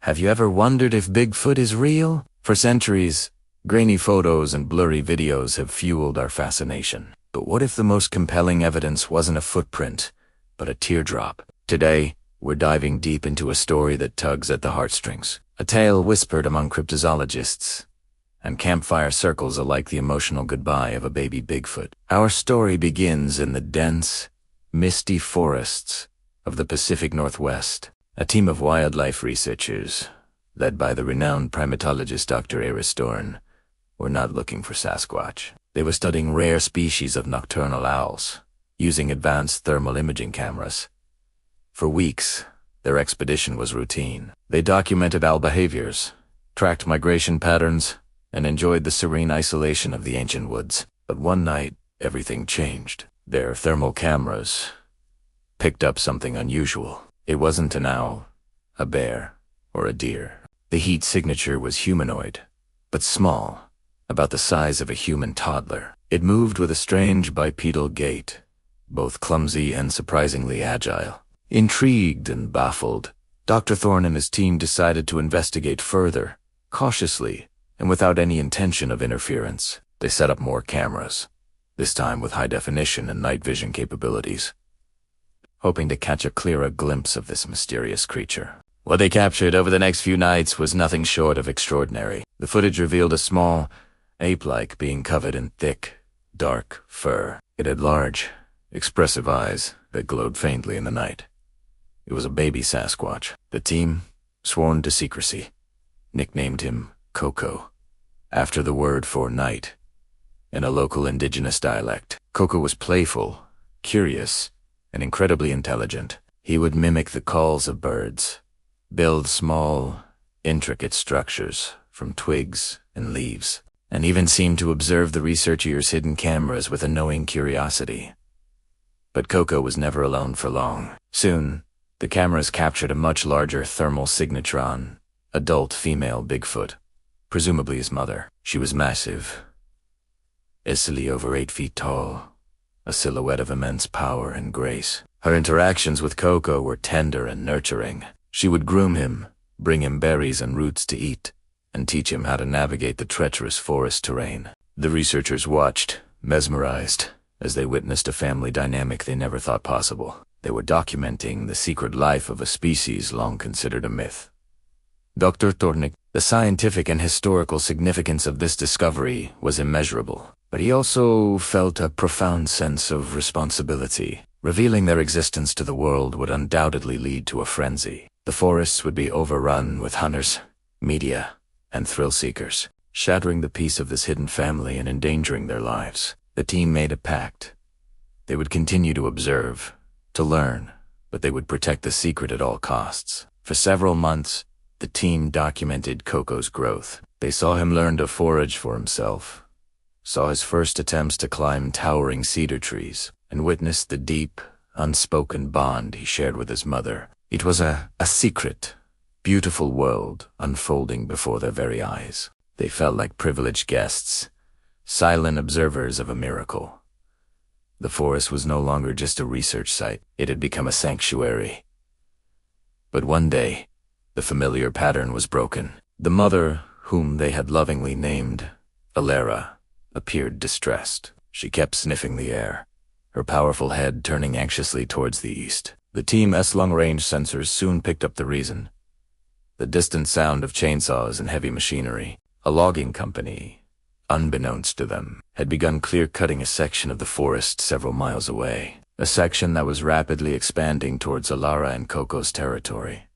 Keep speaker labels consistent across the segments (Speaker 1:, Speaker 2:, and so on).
Speaker 1: Have you ever wondered if Bigfoot is real? For centuries, grainy photos and blurry videos have fueled our fascination. But what if the most compelling evidence wasn't a footprint, but a teardrop? Today, we're diving deep into a story that tugs at the heartstrings. A tale whispered among cryptozoologists and campfire circles alike, the emotional goodbye of a baby Bigfoot. Our story begins in the dense, misty forests of the Pacific Northwest. A team of wildlife researchers, led by the renowned primatologist Dr. Dorn, were not looking for Sasquatch. They were studying rare species of nocturnal owls, using advanced thermal imaging cameras. For weeks, their expedition was routine. They documented owl behaviors, tracked migration patterns, and enjoyed the serene isolation of the ancient woods. But one night, everything changed. Their thermal cameras picked up something unusual. It wasn't an owl, a bear, or a deer. The heat signature was humanoid, but small, about the size of a human toddler. It moved with a strange bipedal gait, both clumsy and surprisingly agile. Intrigued and baffled, Dr. Thorne and his team decided to investigate further, cautiously, and without any intention of interference. They set up more cameras, this time with high definition and night vision capabilities, hoping to catch a clearer glimpse of this mysterious creature. What they captured over the next few nights was nothing short of extraordinary. The footage revealed a small, ape-like being covered in thick, dark fur. It had large, expressive eyes that glowed faintly in the night. It was a baby Sasquatch. The team, sworn to secrecy, nicknamed him Coco, after the word for night, in a local indigenous dialect. Coco was playful, curious, and incredibly intelligent. He would mimic the calls of birds, build small, intricate structures from twigs and leaves, and even seemed to observe the researchers' hidden cameras with a knowing curiosity. But Coco was never alone for long. Soon, the cameras captured a much larger thermal signature on adult female Bigfoot, presumably his mother. She was massive, easily over 8 feet tall, a silhouette of immense power and grace. Her interactions with Coco were tender and nurturing. She would groom him, bring him berries and roots to eat, and teach him how to navigate the treacherous forest terrain. The researchers watched, mesmerized, as they witnessed a family dynamic they never thought possible. They were documenting the secret life of a species long considered a myth. Dr. Thorne, the scientific and historical significance of this discovery was immeasurable, but he also felt a profound sense of responsibility. Revealing their existence to the world would undoubtedly lead to a frenzy. The forests would be overrun with hunters, media, and thrill-seekers, shattering the peace of this hidden family and endangering their lives. The team made a pact. They would continue to observe, to learn, but they would protect the secret at all costs. For several months, the team documented Coco's growth. They saw him learn to forage for himself, saw his first attempts to climb towering cedar trees, and witnessed the deep, unspoken bond he shared with his mother. It was a secret, beautiful world unfolding before their very eyes. They felt like privileged guests, silent observers of a miracle. The forest was no longer just a research site. It had become a sanctuary. But one day, the familiar pattern was broken. The mother, whom they had lovingly named Alara, appeared distressed. She kept sniffing the air, her powerful head turning anxiously towards the east. The team's long-range sensors soon picked up the reason. The distant sound of chainsaws and heavy machinery. A logging company, unbeknownst to them, had begun clear-cutting a section of the forest several miles away, a section that was rapidly expanding towards Alara and Coco's territory.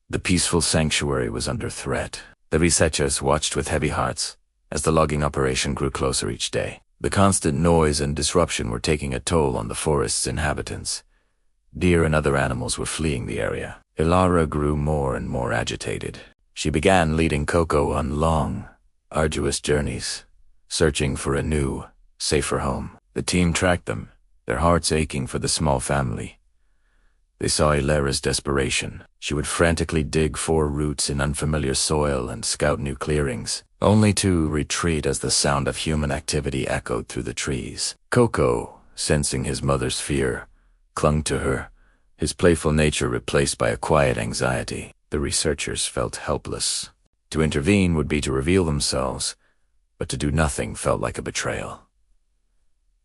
Speaker 1: The peaceful sanctuary was under threat. The researchers watched with heavy hearts as the logging operation grew closer each day. The constant noise and disruption were taking a toll on the forest's inhabitants. Deer and other animals were fleeing the area. Alara grew more and more agitated. She began leading Coco on long, arduous journeys, searching for a new, safer home. The team tracked them, their hearts aching for the small family. They saw Alara's desperation. She would frantically dig for roots in unfamiliar soil and scout new clearings, only to retreat as the sound of human activity echoed through the trees. Coco, sensing his mother's fear, clung to her, his playful nature replaced by a quiet anxiety. The researchers felt helpless. To intervene would be to reveal themselves, but to do nothing felt like a betrayal.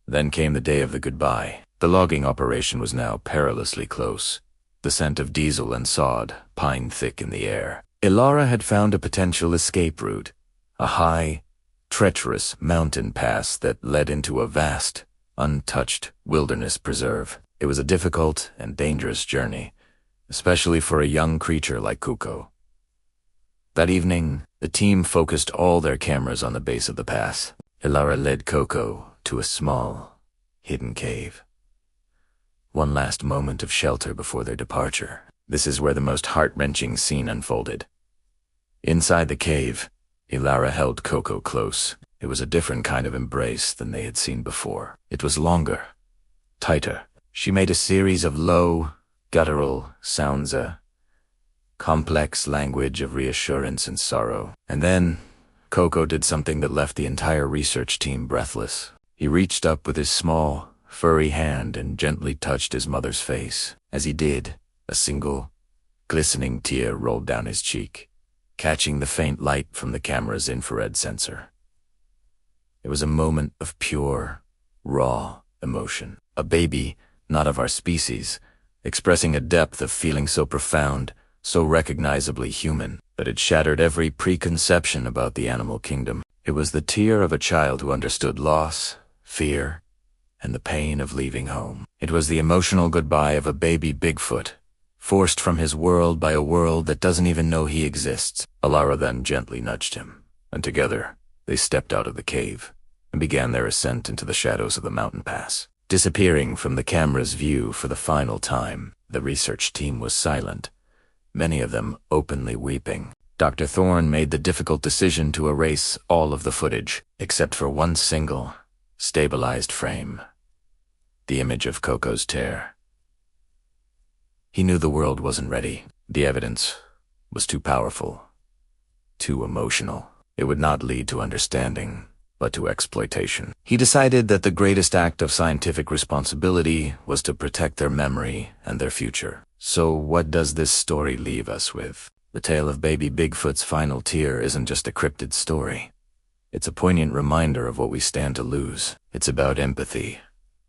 Speaker 1: Then came the day of the goodbye. The logging operation was now perilously close. The scent of diesel and sod pined thick in the air. Ilara had found a potential escape route, a high, treacherous mountain pass that led into a vast, untouched wilderness preserve. It was a difficult and dangerous journey, especially for a young creature like Kuko. That evening, the team focused all their cameras on the base of the pass. Ilara led Coco to a small, hidden cave. One last moment of shelter before their departure. This is where the most heart-wrenching scene unfolded. Inside the cave, Ilara held Coco close. It was a different kind of embrace than they had seen before. It was longer, tighter. She made a series of low, guttural sounds, a complex language of reassurance and sorrow. And then, Coco did something that left the entire research team breathless. He reached up with his small, furry hand and gently touched his mother's face. As he did, a single, glistening tear rolled down his cheek, catching the faint light from the camera's infrared sensor. It was a moment of pure, raw emotion. A baby, not of our species, expressing a depth of feeling so profound, so recognizably human, that it shattered every preconception about the animal kingdom. It was the tear of a child who understood loss, fear, and the pain of leaving home. It was the emotional goodbye of a baby Bigfoot, forced from his world by a world that doesn't even know he exists. Ilara then gently nudged him, and together they stepped out of the cave and began their ascent into the shadows of the mountain pass. Disappearing from the camera's view for the final time, the research team was silent, many of them openly weeping. Dr. Thorne made the difficult decision to erase all of the footage, except for one single, stabilized frame. The image of Coco's tear. He knew the world wasn't ready. The evidence was too powerful, too emotional. It would not lead to understanding, but to exploitation. He decided that the greatest act of scientific responsibility was to protect their memory and their future. So what does this story leave us with? The tale of baby Bigfoot's final tear isn't just a cryptid story. It's a poignant reminder of what we stand to lose. It's about empathy,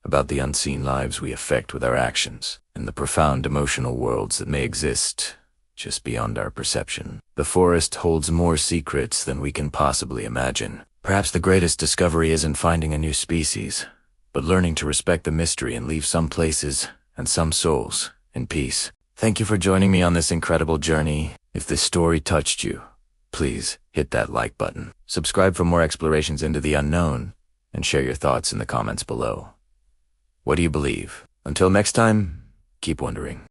Speaker 1: about the unseen lives we affect with our actions, and the profound emotional worlds that may exist just beyond our perception. The forest holds more secrets than we can possibly imagine. Perhaps the greatest discovery isn't finding a new species, but learning to respect the mystery and leave some places and some souls in peace. Thank you for joining me on this incredible journey. If this story touched you, please hit that like button. Subscribe for more explorations into the unknown, and share your thoughts in the comments below. What do you believe? Until next time, keep wondering.